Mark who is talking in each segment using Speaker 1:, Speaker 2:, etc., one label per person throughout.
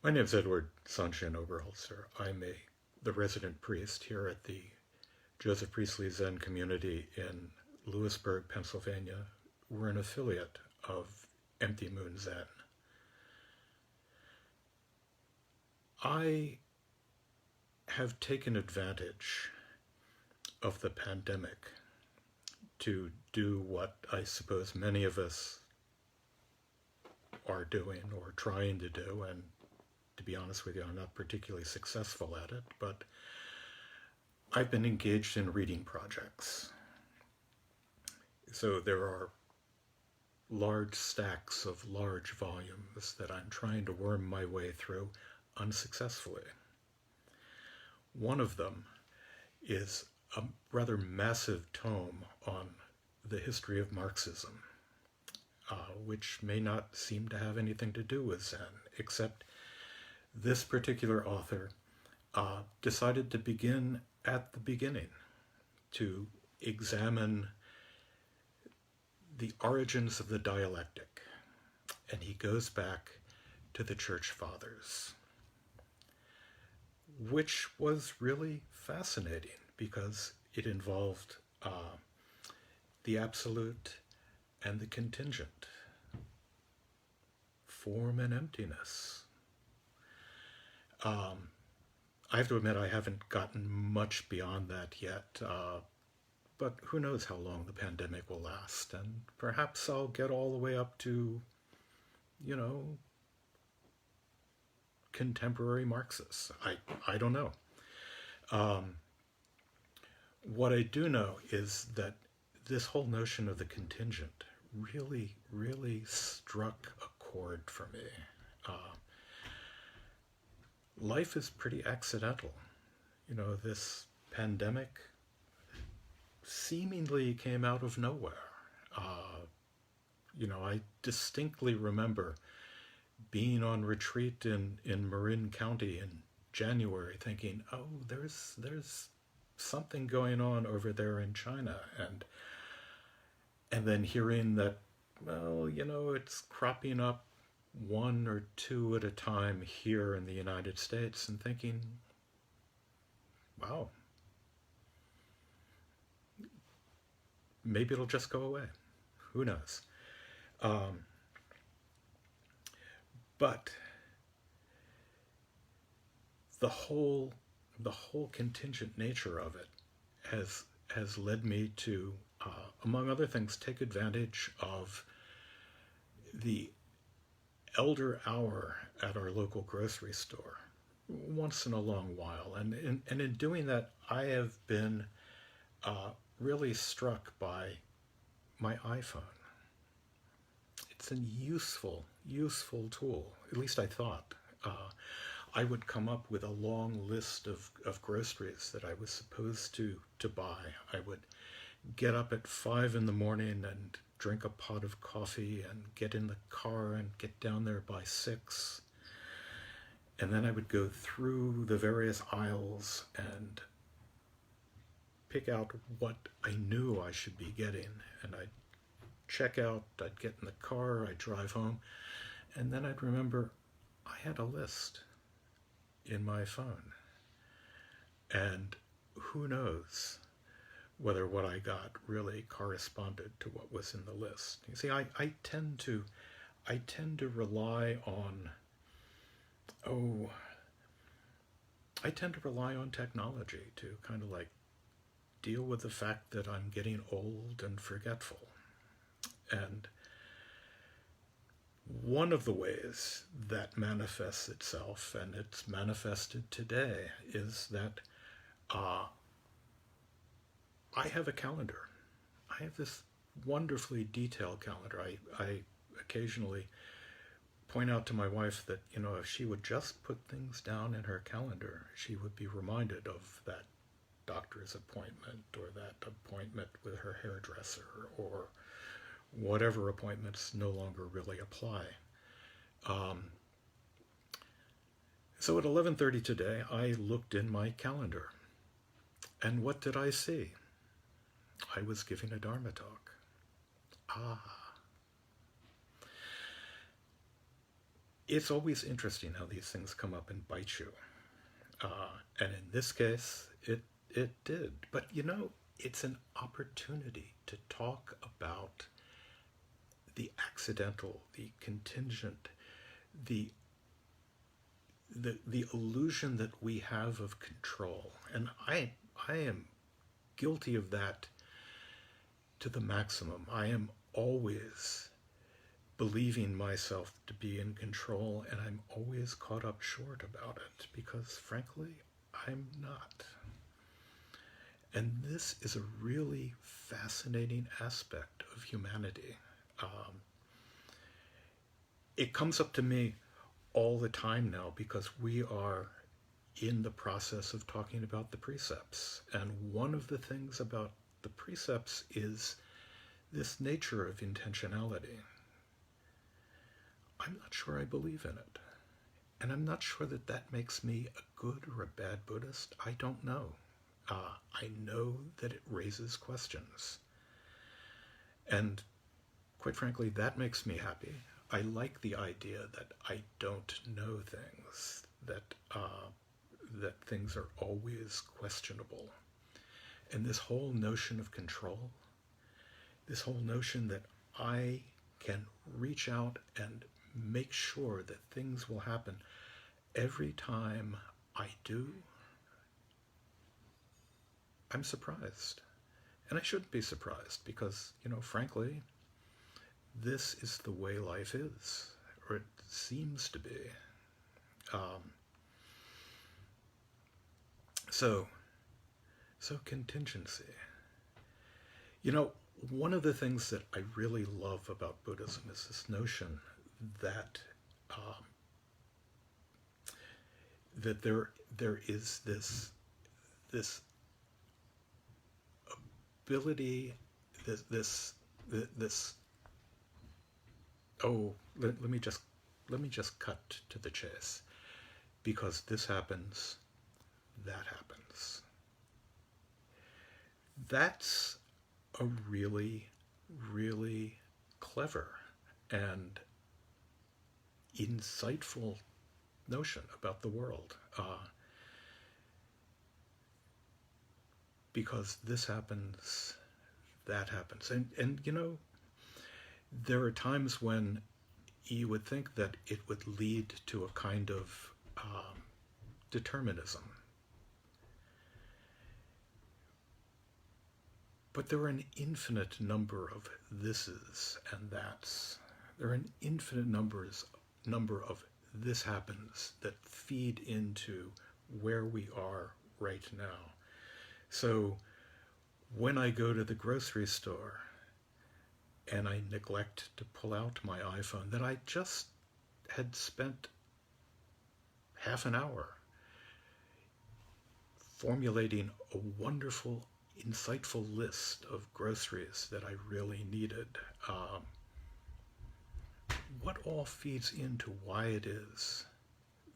Speaker 1: My name is Edward Oberholtzer. The resident priest here at the Joseph Priestley Zen community in Lewisburg, Pennsylvania. We're an affiliate of Empty Moon Zen. I have taken advantage of the pandemic to do what I suppose many of us are doing or trying to do, and to be honest with you, I'm not particularly successful at it, but I've been engaged in reading projects. So there are large stacks of large volumes that I'm trying to worm my way through unsuccessfully. One of them is a rather massive tome on the history of Marxism, which may not seem to have anything to do with Zen, except this particular author decided to begin at the beginning, to examine the origins of the dialectic. And he goes back to the Church Fathers, which was really fascinating because it involved the absolute and the contingent, form and emptiness. I have to admit I haven't gotten much beyond that yet, but who knows how long the pandemic will last, and perhaps I'll get all the way up to, contemporary Marxists. I don't know. What I do know is that this whole notion of the contingent really, really struck a chord for me. Life is pretty accidental. This pandemic seemingly came out of nowhere. I distinctly remember being on retreat in Marin County in January thinking, oh, there's something going on over there in China, and then hearing that, well, it's cropping up one or two at a time here in the United States, and thinking, wow, maybe it'll just go away. Who knows? But the whole contingent nature of it has led me to, among other things, take advantage of the elder hour at our local grocery store once in a long while. And in doing that, I have been really struck by my iPhone. It's a useful tool, at least I thought. I would come up with a long list of groceries that I was supposed to buy. I would get up at 5 in the morning and drink a pot of coffee and get in the car and get down there by 6. And then I would go through the various aisles and pick out what I knew I should be getting. And I'd check out, I'd get in the car, I'd drive home, and then I'd remember I had a list in my phone. And who knows whether what I got really corresponded to what was in the list. You see, I tend to rely on technology to kind of like deal with the fact that I'm getting old and forgetful. And one of the ways that manifests itself, and it's manifested today, is that I have a calendar. I have this wonderfully detailed calendar. I occasionally point out to my wife that, if she would just put things down in her calendar, she would be reminded of that doctor's appointment or that appointment with her hairdresser or whatever appointments no longer really apply. So at 11:30 today, I looked in my calendar. And what did I see? I was giving a Dharma talk. it's always interesting how these things come up and bite you. And in this case, it did. But it's an opportunity to talk about the accidental, the contingent, the the illusion that we have of control. And I am guilty of that to the maximum. I am always believing myself to be in control, and I'm always caught up short about it because, frankly, I'm not. And this is a really fascinating aspect of humanity. It comes up to me all the time now because we are in the process of talking about the precepts. And one of the things about the precepts is this nature of intentionality. I'm not sure I believe in it. And I'm not sure that that makes me a good or a bad Buddhist. I don't know. I know that it raises questions. And quite frankly, that makes me happy. I like the idea that I don't know things, that things are always questionable. And this whole notion of control, this whole notion that I can reach out and make sure that things will happen every time I do, I'm surprised. And I shouldn't be surprised because, frankly, this is the way life is, or it seems to be. So contingency. One of the things that I really love about Buddhism is this notion that that there is this ability, this let me just cut to the chase, because this happens, that happens. That's a really, really clever and insightful notion about the world. Because this happens, that happens. And there are times when you would think that it would lead to a kind of determinism. But there are an infinite number of thises and that's. There are an infinite number of this happens that feed into where we are right now. So when I go to the grocery store and I neglect to pull out my iPhone that I just had spent half an hour formulating a wonderful, insightful list of groceries that I really needed, what all feeds into why it is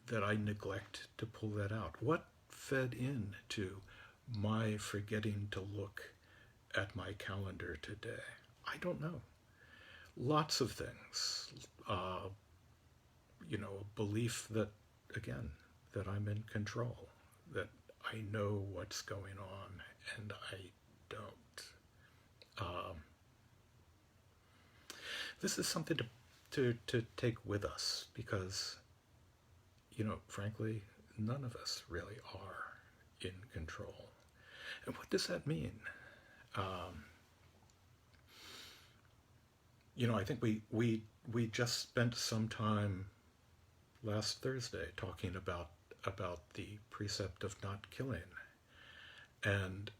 Speaker 1: that I neglect to pull that out? What fed into my forgetting to look at my calendar today? I don't know. Lots of things. A belief that, again, that I'm in control, that I know what's going on, and I don't. This is something to take with us because, frankly, none of us really are in control. And what does that mean? I think we just spent some time last Thursday talking about the precept of not killing, and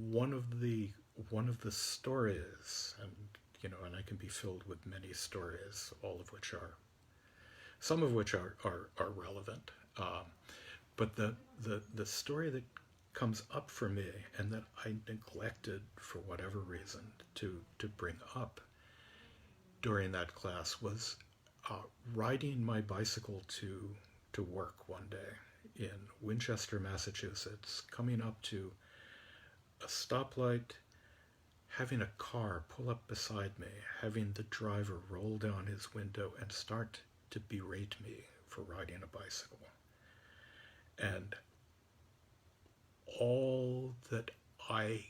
Speaker 1: one of the stories, and and I can be filled with many stories, some of which are relevant, but the story that comes up for me and that I neglected for whatever reason to bring up during that class was riding my bicycle to work one day in Winchester, Massachusetts, coming up to a stoplight, having a car pull up beside me, having the driver roll down his window and start to berate me for riding a bicycle. And all that I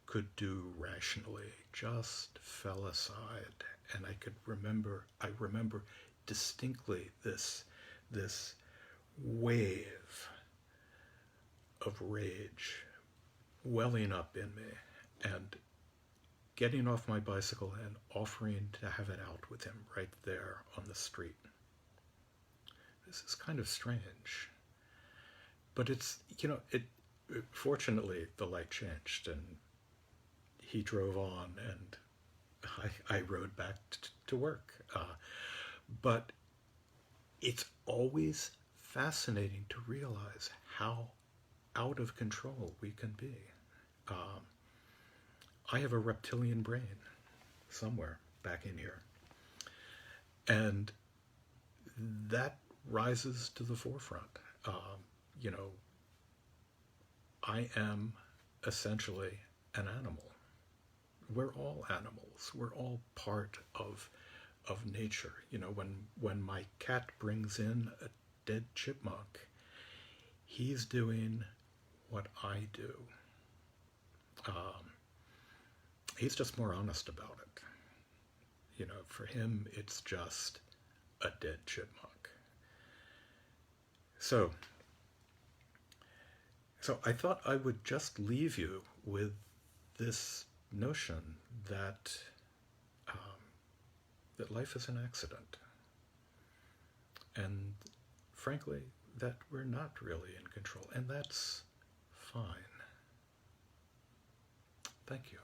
Speaker 1: could do rationally just fell aside, and I remember distinctly this wave of rage welling up in me, and getting off my bicycle and offering to have it out with him right there on the street. This is kind of strange, but it's, fortunately the light changed and he drove on, and I rode back to work. But it's always fascinating to realize how out of control we can be. I have a reptilian brain somewhere back in here, and that rises to the forefront. I am essentially an animal. We're all animals. We're all part of nature. When my cat brings in a dead chipmunk, he's doing what I do. He's just more honest about it. For him, it's just a dead chipmunk. So I thought I would just leave you with this notion that that life is an accident, and frankly, that we're not really in control, and that's fine. Thank you.